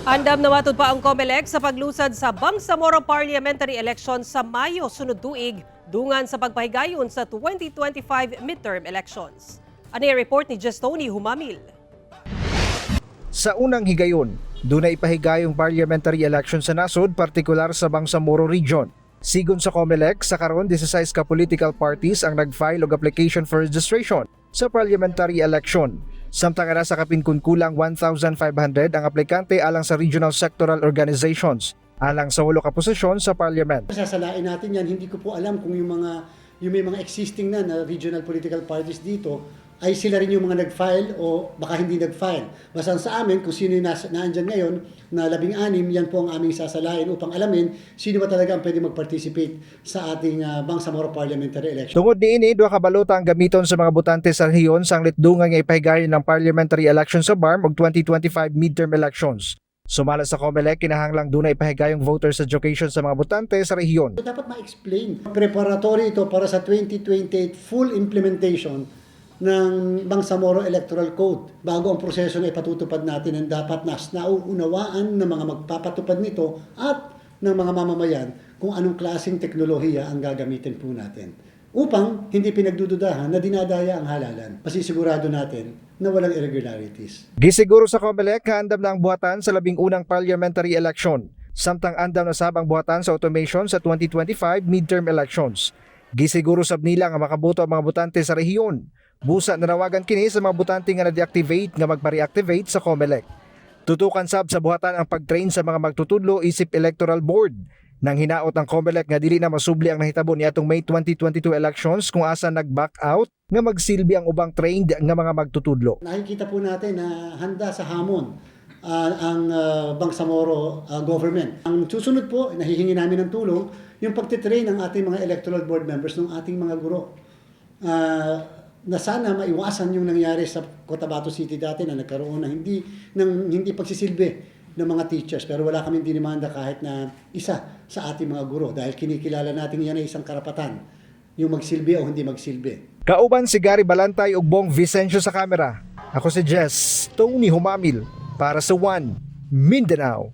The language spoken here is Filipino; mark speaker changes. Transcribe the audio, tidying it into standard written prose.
Speaker 1: Andam na matud pa ang COMELEC sa paglusad sa Bangsamoro Parliamentary Election sa Mayo sunod tuig dungan sa pagpahigayon sa 2025 midterm elections. Ano yung report ni Justoni Humamil?
Speaker 2: Sa unang higayon, doon na ipahigayong parliamentary election sa nasod, partikular sa Bangsamoro Region. Sigon sa COMELEC, sa karon 16 ka political parties ang nag-file og application for registration sa parliamentary election. Samtang sa kapinkunkulang 1,500 ang aplikante alang sa regional sectoral organizations, alang sa 8 ka posisyon sa parliament.
Speaker 3: Sasalain natin yan, hindi ko po alam kung yung may mga existing na regional political parties dito ay sila rin yung mga nag-file o baka hindi nag-file. Basta sa amin, kung sino yung naandyan ngayon na 16, yan po ang aming sasalain upang alamin sino ba talaga ang pwede mag-participate sa ating Bangsamoro Parliamentary Election.
Speaker 2: Tungod diini, 2 ka balota ang gamiton sa mga botante sa rehiyon sang litdungan nga ipahigayon ng parliamentary election sa BARM ug 2025 midterm elections. Sumala sa COMELEC, kinahanglang doon na ipahigayong voters education sa mga botante sa rehiyon.
Speaker 3: Dapat ma-explain. Preparatory ito para sa 2028 full implementation ng Bangsamoro Electoral Code. Bago ang proseso na ipatutupad natin, ang dapat nauunawaan ng mga magpapatupad nito at ng mga mamamayan kung anong klaseng teknolohiya ang gagamitin po natin. Upang hindi pinagdududahan na dinadaya ang halalan. Pasisigurado natin na walang irregularities.
Speaker 2: Gisiguro sa COMELEC, kaandam na ang buhatan sa 11 parliamentary election. Samtang andam na sabang buhatan sa automation sa 2025 midterm elections. Gisiguro sab nila nga makaboto ang mga botante sa rehiyon. Busa nanawagan kini sa mga botante nga na-deactivate nga magpa-reactivate sa COMELEC. Tutukan sab sa buhatan ang pag-train sa mga magtutudlo isip electoral board. Nang hinaot ang COMELEC nga dili na masubli ang nahitabo niadtong May 2022 elections kung asa nag-back out nga magsilbi ang ubang trained nga mga magtutudlo.
Speaker 3: Nakikita po natin na handa sa hamon ang Bangsamoro government. Ang susunod po, nahihingi namin ng tulong, yung pagtitrain ng ating mga electoral board members ng ating mga guro. Na sana maiwasan yung nangyari sa Cotabato City dati na nagkaroon ng hindi pagsisilbi ng mga teachers, pero wala kaming dinimanda kahit na isa sa ating mga guro dahil kinikilala natin yan ay isang karapatan, yung magsilbi o hindi magsilbi.
Speaker 2: Kauban si Gary Balantay ug Bong Vicencio sa kamera. Ako si Jess Tony Humamil para sa One Mindanao.